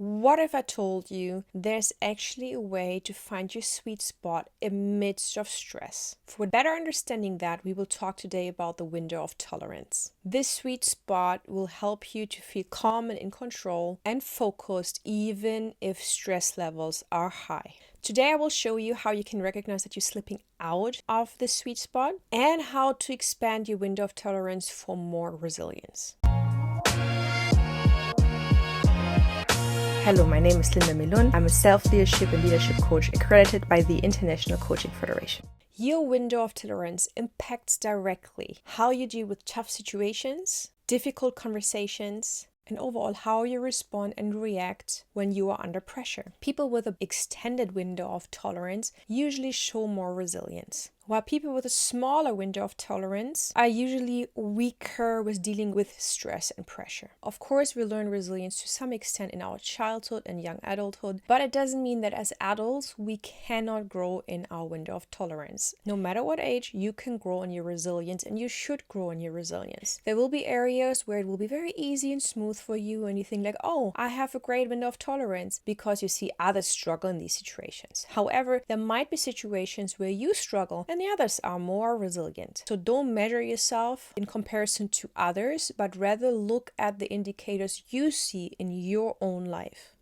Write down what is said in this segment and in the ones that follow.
What if I told you there's actually a way to find your sweet spot amidst of stress? For better understanding that, we will talk today about the window of tolerance. This sweet spot will help you to feel calm and in control and focused even if stress levels are high. Today I will show you how you can recognize that you're slipping out of this sweet spot and how to expand your window of tolerance for more resilience. Hello, my name is Linda Melun. I'm a self-leadership and leadership coach accredited by the International Coaching Federation. Your window of tolerance impacts directly how you deal with tough situations, difficult conversations, and overall how you respond and react when you are under pressure. People with an extended window of tolerance usually show more resilience, while people with a smaller window of tolerance are usually weaker with dealing with stress and pressure. Of course, we learn resilience to some extent in our childhood and young adulthood, but it doesn't mean that as adults we cannot grow in our window of tolerance. No matter what age, you can grow in your resilience, and you should grow in your resilience. There will be areas where it will be very easy and smooth for you, and you think like, oh, I have a great window of tolerance because you see others struggle in these situations. However, there might be situations where you struggle and the others are more resilient. So don't measure yourself in comparison to others, but rather look at the indicators you see in your own life.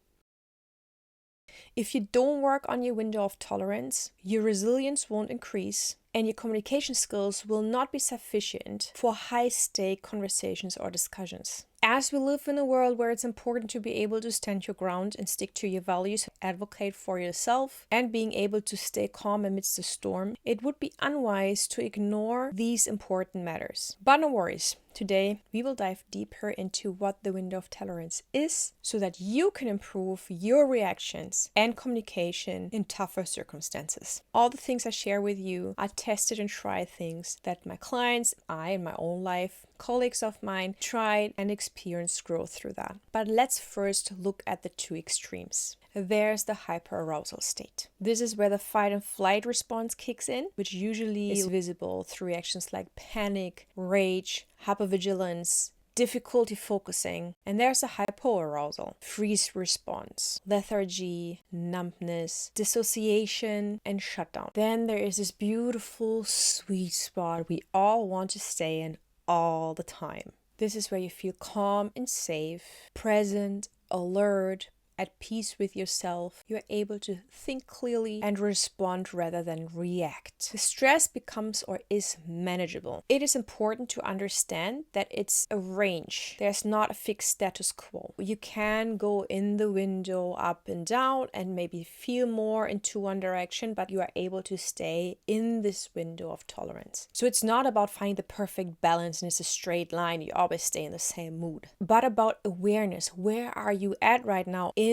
If you don't work on your window of tolerance, your resilience won't increase and your communication skills will not be sufficient for high-stake conversations or discussions. As we live in a world where it's important to be able to stand your ground and stick to your values, advocate for yourself, and being able to stay calm amidst the storm, it would be unwise to ignore these important matters. But no worries. Today, we will dive deeper into what the window of tolerance is so that you can improve your reactions and communication in tougher circumstances. All the things I share with you are tested and tried things that my clients, I in my own life, colleagues of mine tried and experienced growth through that. But let's first look at the two extremes. There's the hyperarousal state. This is where the fight and flight response kicks in, which usually is visible through reactions like panic, rage, hypervigilance, difficulty focusing. And there's a hypoarousal, freeze response, lethargy, numbness, dissociation, and shutdown. Then there is this beautiful sweet spot we all want to stay in all the time. This is where you feel calm and safe, present, alert, at peace with yourself. You're able to think clearly and respond rather than react. The stress becomes or is manageable. It is important to understand that it's a range. There's not a fixed status quo. You can go in the window up and down and maybe feel more into one direction, but you are able to stay in this window of tolerance. So it's not about finding the perfect balance and it's a straight line. You always stay in the same mood, but about awareness. Where are you at right now in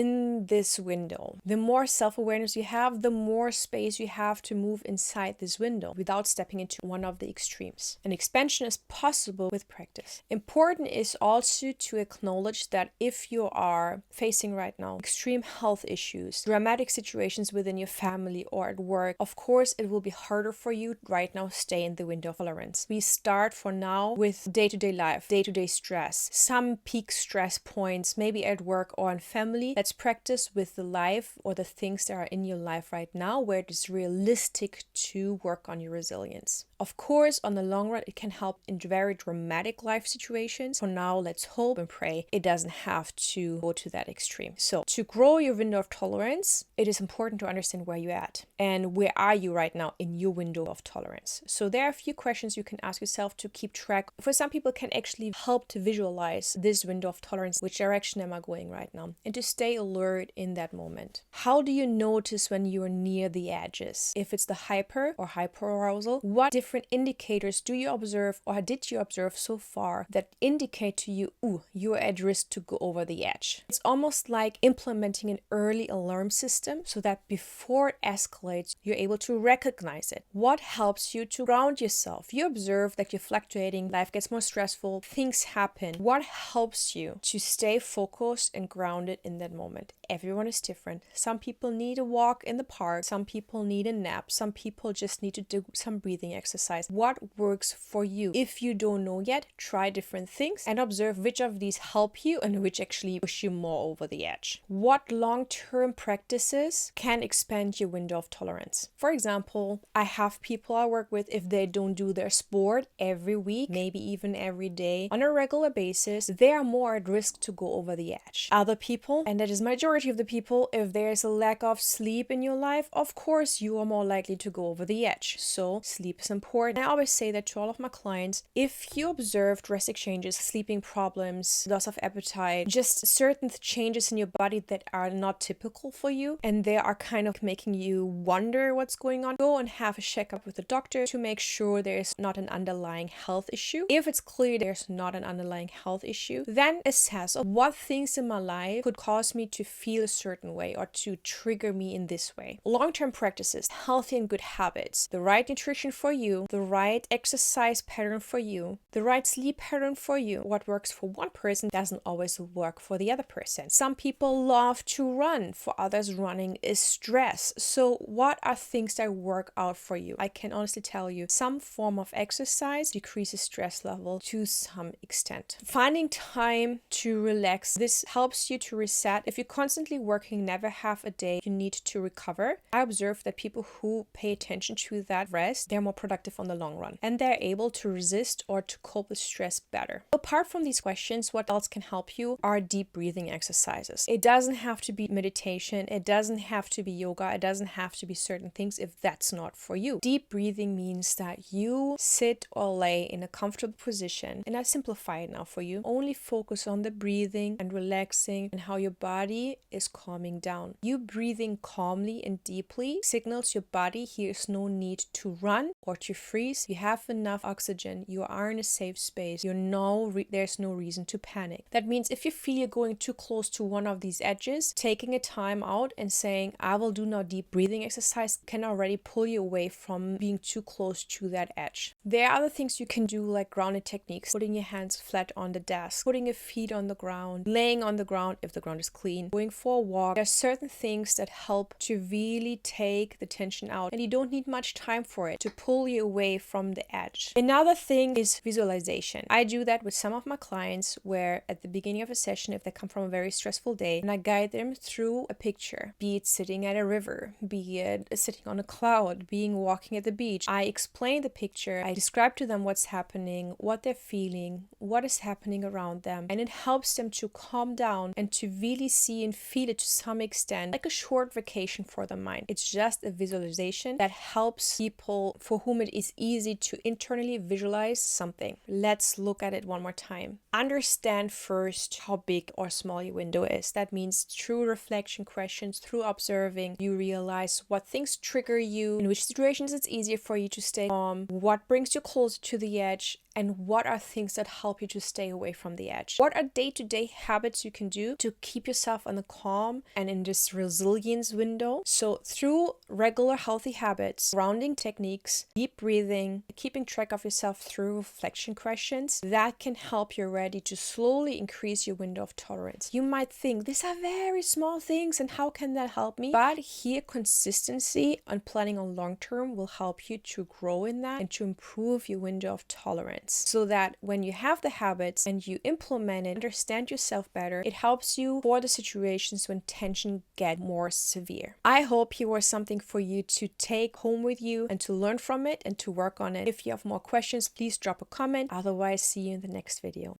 this window? The more self-awareness you have, the more space you have to move inside this window without stepping into one of the extremes. An expansion is possible with practice. Important is also to acknowledge that if you are facing right now extreme health issues, dramatic situations within your family or at work, of course it will be harder for you right now stay in the window of tolerance. We start for now with day-to-day life, day-to-day stress, some peak stress points, maybe at work or in family. Let's practice with the life or the things that are in your life right now where it is realistic to work on your resilience. Of course, on the long run, it can help in very dramatic life situations. For now, let's hope and pray it doesn't have to go to that extreme. So to grow your window of tolerance, it is important to understand where you're at and where are you right now in your window of tolerance. So there are a few questions you can ask yourself to keep track. For some people, it can actually help to visualize this window of tolerance. Which direction am I going right now? And to stay alert in that moment. How do you notice when you're near the edges? If it's the hyper or hypoarousal, what different indicators do you observe or did you observe so far that indicate to you, you're at risk to go over the edge? It's almost like implementing an early alarm system so that before it escalates, you're able to recognize it. What helps you to ground yourself? You observe that you're fluctuating, life gets more stressful, things happen. What helps you to stay focused and grounded in that moment? moment. Everyone is different. Some people need a walk in the park. Some people need a nap. Some people just need to do some breathing exercise. What works for you? If you don't know yet, try different things and observe which of these help you and which actually push you more over the edge. What long-term practices can expand your window of tolerance? For example, I have people I work with, if they don't do their sport every week, maybe even every day on a regular basis, they are more at risk to go over the edge. Other people, and that is majority of the people, if there's a lack of sleep in your life, of course you are more likely to go over the edge. So sleep is important. I always say that to all of my clients, if you observe drastic changes, sleeping problems, loss of appetite, just certain changes in your body that are not typical for you, and they are kind of making you wonder what's going on, go and have a checkup with the doctor to make sure there's not an underlying health issue. If it's clear there's not an underlying health issue, then assess what things in my life could cause me to feel a certain way or to trigger me in this way. Long-term practices, healthy and good habits, the right nutrition for you, the right exercise pattern for you, the right sleep pattern for you. What works for one person doesn't always work for the other person. Some people love to run, for others running is stress. So what are things that work out for you? I can honestly tell you some form of exercise decreases stress level to some extent. Finding time to relax, this helps you to reset. If you're constantly working, never have a day you need to recover. I observe that people who pay attention to that rest, they're more productive on the long run and they're able to resist or to cope with stress better. Apart from these questions, what else can help you are deep breathing exercises. It doesn't have to be meditation. It doesn't have to be yoga. It doesn't have to be certain things if that's not for you. Deep breathing means that you sit or lay in a comfortable position, and I simplify it now for you. Only focus on the breathing and relaxing and how your body is calming down. You breathing calmly and deeply signals your body here's no need to run or to freeze. You have enough oxygen. You are in a safe space. There's no reason to panic. That means if you feel you're going too close to one of these edges, taking a time out and saying, I will do now deep breathing exercise can already pull you away from being too close to that edge. There are other things you can do like grounded techniques, putting your hands flat on the desk, putting your feet on the ground, laying on the ground if the ground is clean, going for a walk. There are certain things that help to really take the tension out, and you don't need much time for it to pull you away from the edge. Another thing is visualization. I do that with some of my clients where at the beginning of a session, if they come from a very stressful day, and I guide them through a picture, be it sitting at a river, be it sitting on a cloud, being walking at the beach. I explain the picture, I describe to them what's happening, what they're feeling, what is happening around them, and it helps them to calm down and to really see and feel it to some extent, like a short vacation for the mind. It's just a visualization that helps people for whom it is easy to internally visualize something. Let's look at it one more time. Understand first how big or small your window is. That means through reflection questions, through observing, you realize what things trigger you, in which situations it's easier for you to stay calm, what brings you closer to the edge, and what are things that help you to stay away from the edge. What are day-to-day habits you can do to keep yourself on the calm and in this resilience window? So through regular healthy habits, grounding techniques, deep breathing, keeping track of yourself through reflection questions, that can help you already to slowly increase your window of tolerance. You might think these are very small things and how can that help me? But here consistency and planning on long term will help you to grow in that and to improve your window of tolerance. So that when you have the habits and you implement it, understand yourself better, it helps you for the situations when tension get more severe. I hope here was something for you to take home with you and to learn from it and to work on it. If you have more questions, please drop a comment. Otherwise, see you in the next video.